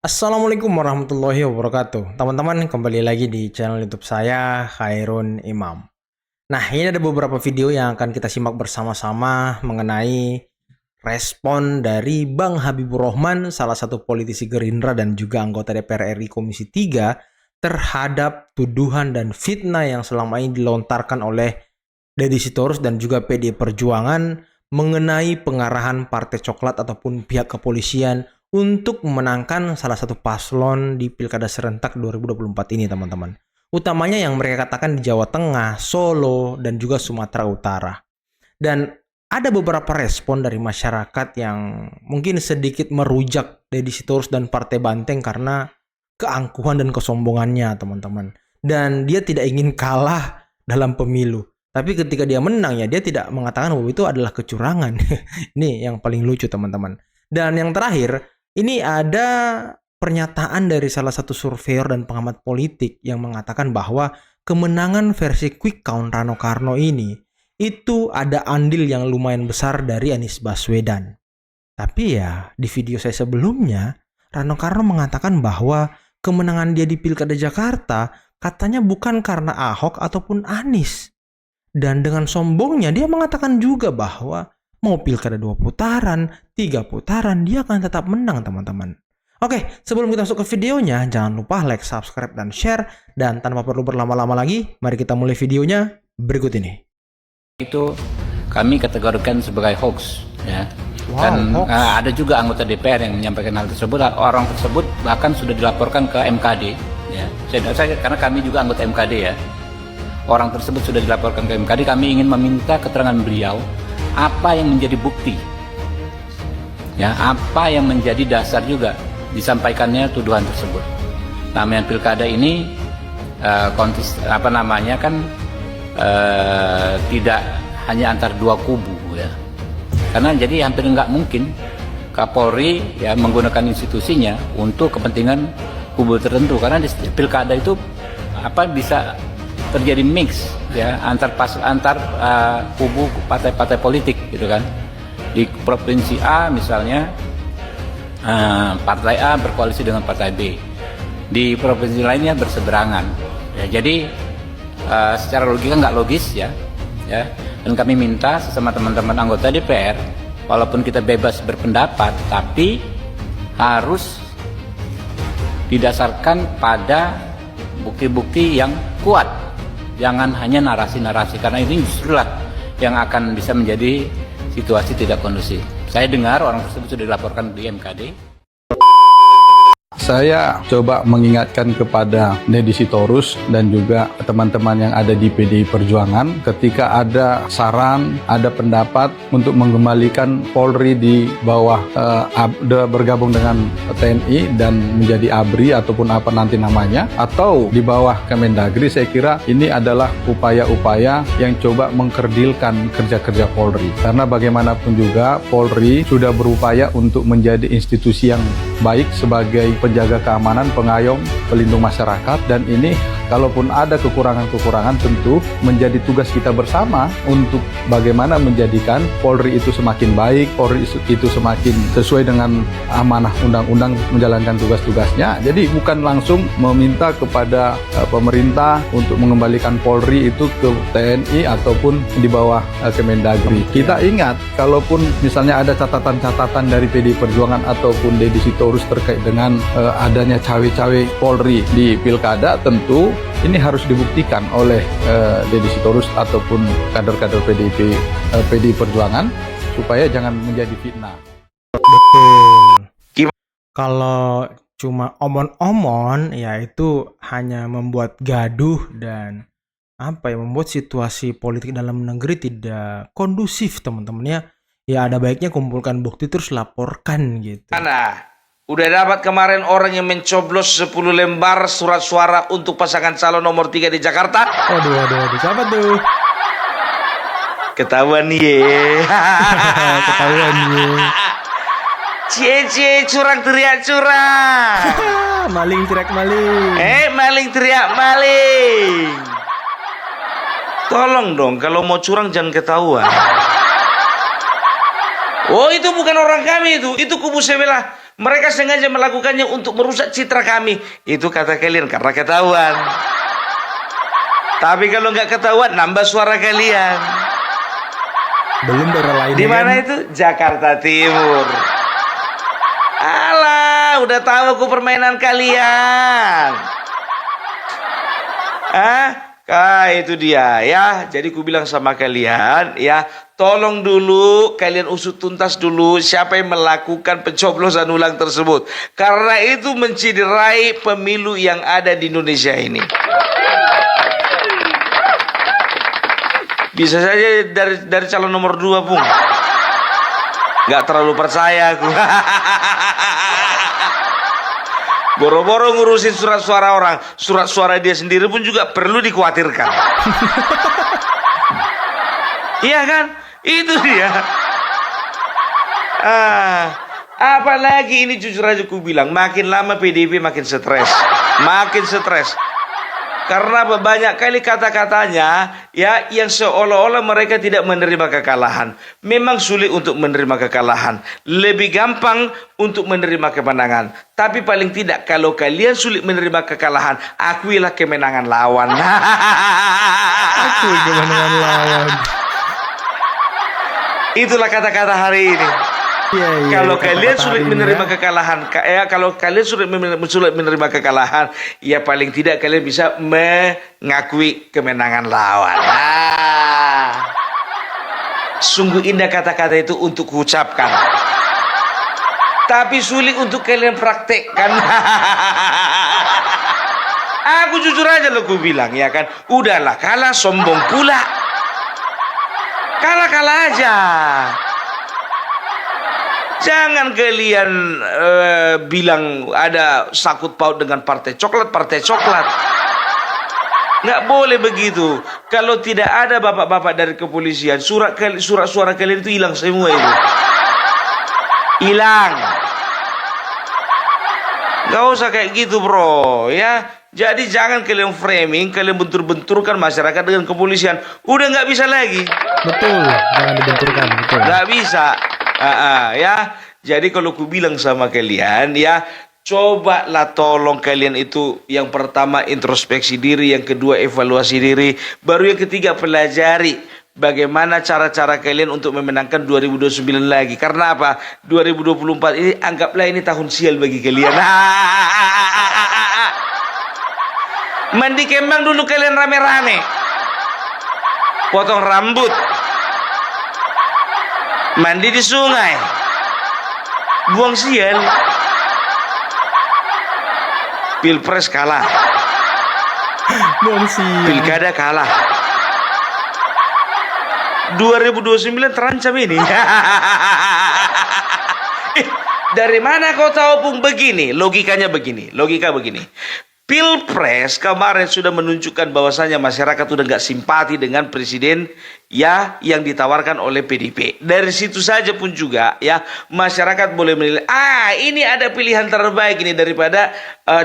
Assalamualaikum warahmatullahi wabarakatuh. Teman-teman, kembali lagi di channel YouTube saya, Khairun Imam. Nah, ini ada beberapa video yang akan kita simak bersama-sama mengenai respon dari Bang Habibur Rahman, salah satu politisi Gerindra dan juga anggota DPR RI Komisi 3, terhadap tuduhan dan fitnah yang selama ini dilontarkan oleh Deddy Sitorus dan juga PD Perjuangan mengenai pengarahan Partai Coklat ataupun pihak kepolisian untuk memenangkan salah satu paslon di Pilkada serentak 2024 ini, teman-teman. Utamanya yang mereka katakan di Jawa Tengah, Solo, dan juga Sumatera Utara. Dan ada beberapa respon dari masyarakat yang mungkin sedikit merujak Deddy Sitorus dan Partai Banteng karena keangkuhan dan kesombongannya, teman-teman. Dan dia tidak ingin kalah dalam pemilu. Tapi ketika dia menang ya dia tidak mengatakan bahwa itu adalah kecurangan. Ini yang paling lucu, teman-teman. Dan yang terakhir, ini ada pernyataan dari salah satu surveyor dan pengamat politik yang mengatakan bahwa kemenangan versi quick count Rano Karno ini itu ada andil yang lumayan besar dari Anies Baswedan. Tapi ya di video saya sebelumnya, Rano Karno mengatakan bahwa kemenangan dia di Pilkada Jakarta katanya bukan karena Ahok ataupun Anies. Dan dengan sombongnya dia mengatakan juga bahwa mau pilkada 2 putaran, 3 putaran, dia akan tetap menang, teman-teman. Oke, sebelum kita masuk ke videonya, jangan lupa like, subscribe, dan share. Dan tanpa perlu berlama-lama lagi, mari kita mulai videonya berikut ini. Itu kami kategorikan sebagai hoax, ya. Wow, Dan hoax. ada juga anggota DPR yang menyampaikan hal tersebut. Orang tersebut bahkan sudah dilaporkan ke MKD, ya. Karena kami juga anggota MKD, ya. Orang tersebut sudah dilaporkan ke MKD. Kami ingin meminta keterangan beliau apa yang menjadi bukti, ya, apa yang menjadi dasar juga disampaikannya tuduhan tersebut. Namanya pilkada ini tidak hanya antar dua kubu, ya. Karena jadi hampir nggak mungkin Kapolri ya menggunakan institusinya untuk kepentingan kubu tertentu, karena di pilkada itu bisa terjadi mix, ya, antar kubu partai-partai politik, gitu kan. Di provinsi A misalnya partai A berkoalisi dengan partai B, di provinsi lainnya berseberangan, ya. Jadi secara logika nggak logis, ya. Dan kami minta sesama teman-teman anggota DPR, walaupun kita bebas berpendapat, tapi harus didasarkan pada bukti-bukti yang kuat. Jangan hanya narasi-narasi, karena ini justru lah yang akan bisa menjadi situasi tidak kondusif. Saya dengar orang tersebut sudah dilaporkan di MKD. Saya coba mengingatkan kepada Deddy Sitorus dan juga teman-teman yang ada di PDI Perjuangan, ketika ada saran, ada pendapat untuk mengembalikan Polri di bawah bergabung dengan TNI dan menjadi ABRI ataupun apa nanti namanya, atau di bawah Kemendagri, saya kira ini adalah upaya-upaya yang coba mengkerdilkan kerja-kerja Polri. Karena bagaimanapun juga Polri sudah berupaya untuk menjadi institusi yang baik sebagai penjaga keamanan, pengayom, pelindung masyarakat, dan ini kalaupun ada kekurangan-kekurangan tentu menjadi tugas kita bersama untuk bagaimana menjadikan Polri itu semakin baik, Polri itu semakin sesuai dengan amanah undang-undang menjalankan tugas-tugasnya. Jadi bukan langsung meminta kepada pemerintah untuk mengembalikan Polri itu ke TNI ataupun di bawah Kemendagri. Kita ingat, kalaupun misalnya ada catatan-catatan dari PDI Perjuangan ataupun Deddy Sitorus terkait dengan adanya cawe-cawe Polri di pilkada, tentu ini harus dibuktikan oleh Deddy Sitorus ataupun kader-kader PDI Perjuangan supaya jangan menjadi fitnah. Betul. Kalau cuma omon-omon, ya itu hanya membuat gaduh dan membuat situasi politik dalam negeri tidak kondusif, teman-teman, ya. Ya ada baiknya kumpulkan bukti terus laporkan gitu. Mana? Udah dapat kemarin orang yang mencoblos 10 lembar surat suara untuk pasangan calon nomor 3 di Jakarta? Waduh, siapa tuh? Ketahuan ye. Ketahuan ya. Cie curang teriak curang. Maling teriak maling. Maling teriak maling. Tolong dong, kalau mau curang jangan ketahuan. Oh, itu bukan orang kami itu kubu sebelah. Mereka sengaja melakukannya untuk merusak citra kami. Itu kata kalian karena ketahuan. Tapi kalau nggak ketahuan, nambah suara kalian. Belum daerah lain. Di mana itu? Jakarta Timur. Alah, udah tahu aku permainan kalian. Itu dia ya. Jadi ku bilang sama kalian ya, tolong dulu kalian usut tuntas dulu siapa yang melakukan pencoblosan ulang tersebut. Karena itu menciderai pemilu yang ada di Indonesia ini. Bisa saja dari calon nomor 2 pun. Gak terlalu percaya aku. Boro-boro ngurusin surat suara orang, surat suara dia sendiri pun juga perlu dikhawatirkan. Iya kan? Itu dia. Apalagi ini jujur aja ku bilang, makin lama PDIP makin stres. Makin stres. Karena banyak kali kata-katanya ya yang seolah-olah mereka tidak menerima kekalahan. Memang sulit untuk menerima kekalahan. Lebih gampang untuk menerima kemenangan. Tapi paling tidak kalau kalian sulit menerima kekalahan, akuilah kemenangan lawan. Akui kemenangan lawan. Itulah kata-kata hari ini. Kalau kalian sulit menerima kekalahan, kalau kalian sulit menerima kekalahan, ya paling tidak kalian bisa mengakui kemenangan lawan. Sungguh indah kata-kata itu untuk kuucapkan, tapi sulit untuk kalian praktekkan. Aku jujur aja lo ku bilang ya kan, udahlah kalah sombong pula, kalah aja. Jangan kalian bilang ada sakut paut dengan partai coklat. Nggak boleh begitu. Kalau tidak ada bapak-bapak dari kepolisian, surat suara kalian itu hilang semua itu. Hilang. Nggak usah kayak gitu bro ya. Jadi jangan kalian framing, kalian bentur-benturkan masyarakat dengan kepolisian. Udah nggak bisa lagi. Betul, jangan dibenturkan. Betul. Nggak bisa. Ya, jadi kalau ku bilang sama kalian ya, cobalah tolong kalian itu yang pertama introspeksi diri, yang kedua evaluasi diri, baru yang ketiga pelajari bagaimana cara-cara kalian untuk memenangkan 2029 lagi. Karena apa? 2024 ini anggaplah ini tahun sial bagi kalian. Mandi kembang dulu kalian rame-rame, potong rambut, mandi di sungai, buang sial. Pilpres kalah, Buang sial. pilkada kalah, 2029 terancam ini. Dari mana kau tahu pun begini? Logika begini. Pilpres kemarin sudah menunjukkan bahwasanya masyarakat sudah nggak simpati dengan presiden ya yang ditawarkan oleh PDIP. Dari situ saja pun juga ya masyarakat boleh menilai, ini ada pilihan terbaik ini daripada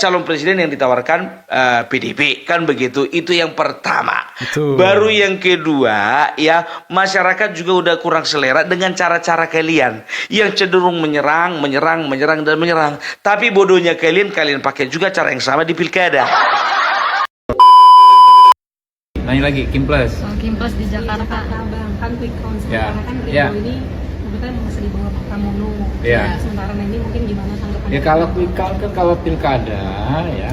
calon presiden yang ditawarkan PDIP, kan begitu. Itu yang pertama. Betul. Baru yang kedua ya, masyarakat juga udah kurang selera dengan cara-cara kalian yang cenderung menyerang. Tapi bodohnya kalian pakai juga cara yang sama di pilkada. Nanya lagi, Kim Plus. Kim Plus di Jakarta. Kan quick count Ya. karena kan Ya. ini kebetulan masih di bawah Pak Pramono. Ya. Sementara ini mungkin gimana tanggapannya? Ya kalau quick count kan kalau pilkada ya,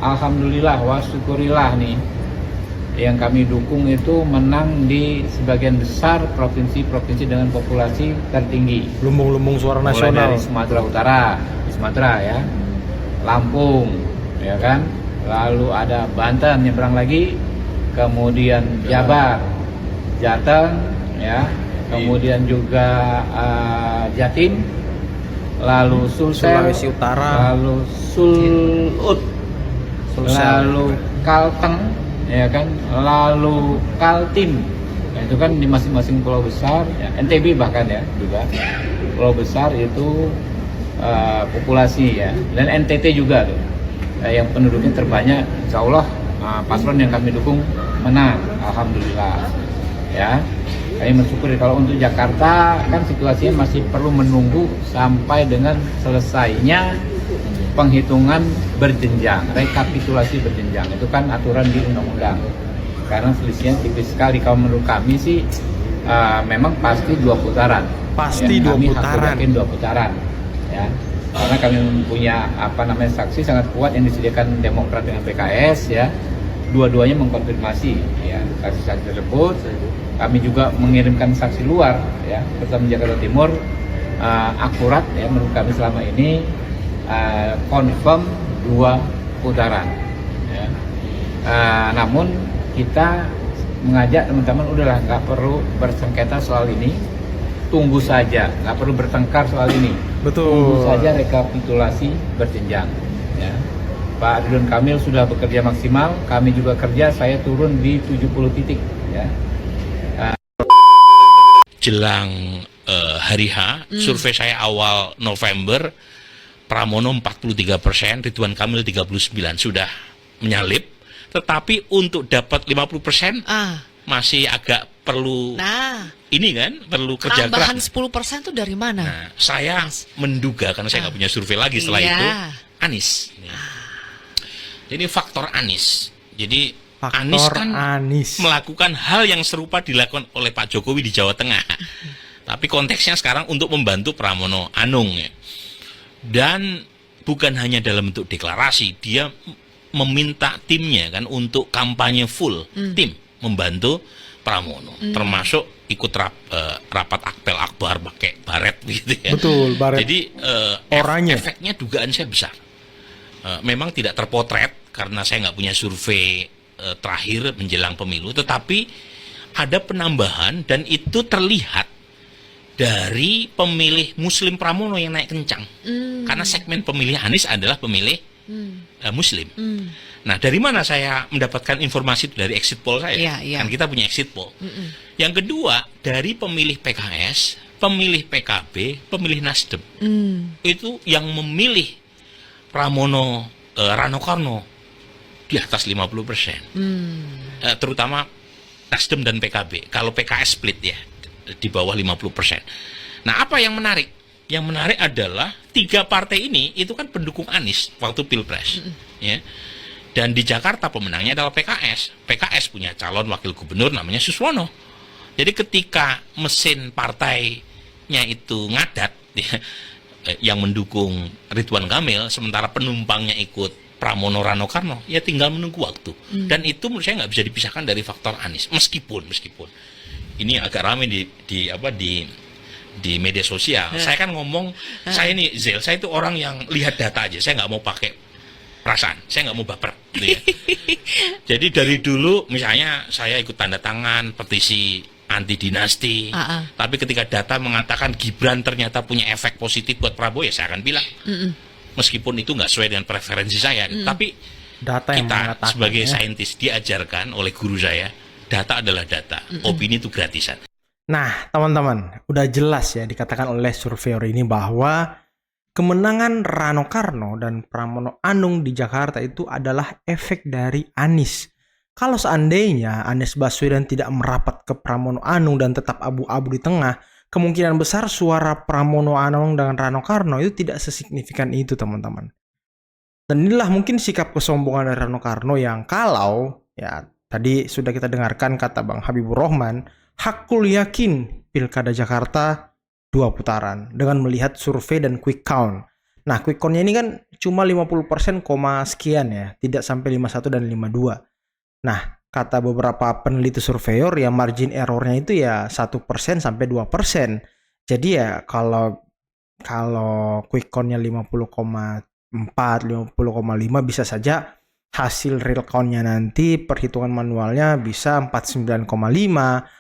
alhamdulillah wa syukurillah nih, yang kami dukung itu menang di sebagian besar provinsi-provinsi dengan populasi tertinggi. Lumbung-lumbung suara Mulai nasional. dari Sumatera Utara, di Sumatera ya, Lampung, ya kan, lalu ada Banten nyebrang lagi, kemudian Jabar, Jateng, ya, kemudian juga Jatim, lalu Sulsel, Sulawesi Utara. lalu Sulut, lalu Kalteng, ya kan, lalu Kaltim. Nah, itu kan di masing-masing pulau besar, ya, NTB bahkan ya juga pulau besar itu populasi ya, dan NTT juga tuh yang penduduknya terbanyak. Insya Allah paslon yang kami dukung menang, alhamdulillah ya. Kami bersyukur kalau untuk Jakarta kan situasinya masih perlu menunggu sampai dengan selesainya penghitungan berjenjang, rekapitulasi berjenjang. Itu kan aturan di undang-undang. Karena selisihnya tipis sekali. Kalau menurut kami sih memang pasti 2 putaran. Pasti ya, 2 kami putaran. yakin 2 putaran. Ya. Karena kami punya saksi sangat kuat yang disediakan Demokrat dengan PKS ya. Dua-duanya mengkonfirmasi ya saksi-saksi tersebut. Kami juga mengirimkan saksi luar ya, pertama Jakarta Timur akurat ya menurut kami selama ini confirm 2 putaran. Ya. Namun kita mengajak teman-teman udahlah nggak perlu bersengketa soal ini, tunggu saja, nggak perlu bertengkar soal ini. Betul. Tunggu saja rekapitulasi berjenjang. Ya. Pak Ridwan Kamil sudah bekerja maksimal, kami juga kerja, saya turun di 70 titik. Ya. Jelang hari H, survei saya awal November, Pramono 43%, Ridwan Kamil 39%, sudah menyalip. Tetapi untuk dapat 50% masih agak perlu ini kan, perlu kerja tambahan keras. 10% tuh dari mana? Nah, saya menduga karena saya nggak punya survei lagi setelah Iya. itu, Anies. Jadi faktor Anies. Jadi Anies Faktor kan Anies. melakukan hal yang serupa dilakukan oleh Pak Jokowi di Jawa Tengah. Tapi konteksnya sekarang untuk membantu Pramono Anung ya. Dan bukan hanya dalam bentuk deklarasi, dia meminta timnya kan untuk kampanye full tim membantu Pramono, termasuk ikut rapat akpel akbar pakai baret gitu ya. Betul, baret. Jadi Oranye. efeknya dugaan saya besar. Memang tidak terpotret karena saya nggak punya survei terakhir menjelang pemilu, tetapi ada penambahan dan itu terlihat dari pemilih Muslim Pramono yang naik kencang. Karena segmen pemilih Anies adalah pemilih Muslim. Nah, dari mana saya mendapatkan informasi itu? Dari exit poll saya? Iya, iya. Kan kita punya exit poll. Yang kedua, dari pemilih PKS, pemilih PKB, pemilih Nasdem. Itu yang memilih Pramono Rano Karno di atas 50%. Terutama Nasdem dan PKB. Kalau PKS split ya, di bawah 50%. Nah, apa yang menarik? Yang menarik adalah 3 partai ini itu kan pendukung Anies waktu Pilpres. Ya. Dan di Jakarta pemenangnya adalah PKS. PKS punya calon wakil gubernur namanya Suswono. Jadi ketika mesin partainya itu ngadat, ya, yang mendukung Ridwan Kamil, sementara penumpangnya ikut Pramono Rano Karno, ya tinggal menunggu waktu. Dan itu menurut saya nggak bisa dipisahkan dari faktor Anies. Meskipun ini agak ramai di media sosial. Saya kan ngomong, saya itu orang yang lihat data aja. Saya nggak mau pakai perasaan, saya nggak mau baper gitu ya. Jadi dari dulu misalnya saya ikut tanda tangan petisi anti dinasti, tapi ketika data mengatakan Gibran ternyata punya efek positif buat Prabowo, ya saya akan bilang meskipun itu nggak sesuai dengan preferensi saya, tapi Data yang kita mengatakan, sebagai ya. saintis diajarkan oleh guru saya, data adalah data, opini itu gratisan. Nah, teman-teman, udah jelas ya dikatakan oleh surveyor ini bahwa kemenangan Rano Karno dan Pramono Anung di Jakarta itu adalah efek dari Anies. Kalau seandainya Anies Baswedan tidak merapat ke Pramono Anung dan tetap abu-abu di tengah, kemungkinan besar suara Pramono Anung dan Rano Karno itu tidak sesignifikan itu, teman-teman. Dan inilah mungkin sikap kesombongan dari Rano Karno yang kalau, ya tadi sudah kita dengarkan kata Bang Habibur Rahman, hakul yakin Pilkada Jakarta 2 putaran dengan melihat survei dan quick count. Nah, quick count-nya ini kan cuma 50%, sekian ya, tidak sampai 51 dan 52. Nah, kata beberapa peneliti surveyor ya margin errornya itu ya 1% sampai 2%. Jadi ya kalau quick count-nya 50,4, 50,5 bisa saja hasil real count-nya nanti perhitungan manualnya bisa 49,5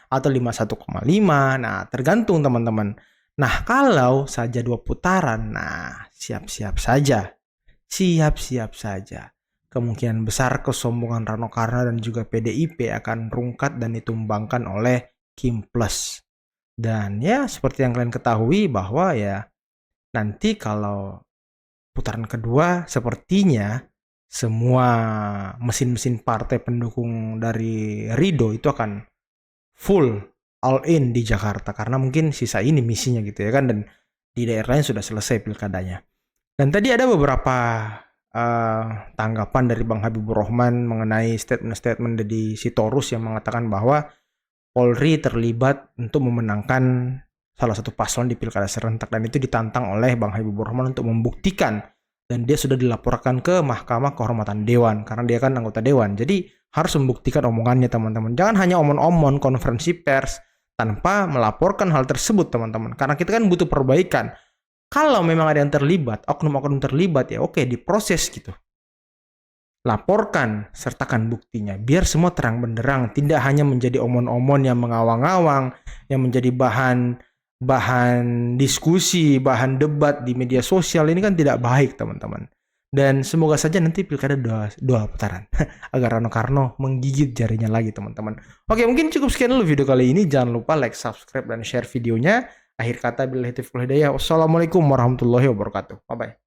atau 51,5. Nah, tergantung teman-teman. Nah, kalau saja 2 putaran, nah siap-siap saja. Siap-siap saja. Kemungkinan besar kesombongan Rano Karno dan juga PDIP akan rungkat dan ditumbangkan oleh Kim Plus. Dan ya seperti yang kalian ketahui bahwa ya nanti kalau putaran kedua sepertinya semua mesin-mesin partai pendukung dari Ridho itu akan full all in di Jakarta karena mungkin sisa ini misinya gitu ya kan, dan di daerah lain sudah selesai pilkadanya. Dan tadi ada beberapa tanggapan dari Bang Habibur Rahman mengenai statement-statement Deddy Sitorus yang mengatakan bahwa Polri terlibat untuk memenangkan salah satu paslon di pilkada serentak, dan itu ditantang oleh Bang Habibur Rahman untuk membuktikan, dan dia sudah dilaporkan ke Mahkamah Kehormatan Dewan karena dia kan anggota dewan. Jadi harus membuktikan omongannya teman-teman. Jangan hanya omong-omong konferensi pers tanpa melaporkan hal tersebut teman-teman. Karena kita kan butuh perbaikan. Kalau memang ada yang terlibat, oknum-oknum terlibat, ya oke, diproses gitu. Laporkan, sertakan buktinya, biar semua terang benderang, tidak hanya menjadi omon-omon yang mengawang-awang, yang menjadi bahan diskusi, bahan debat di media sosial. Ini kan tidak baik teman-teman. Dan semoga saja nanti pilkada dua putaran agar Rano Karno menggigit jarinya lagi teman-teman. Oke, mungkin cukup sekian dulu video kali ini. Jangan lupa like, subscribe, dan share videonya. Akhir kata, billahi taufiq wal hidayah. Wassalamualaikum warahmatullahi wabarakatuh. Bye-bye.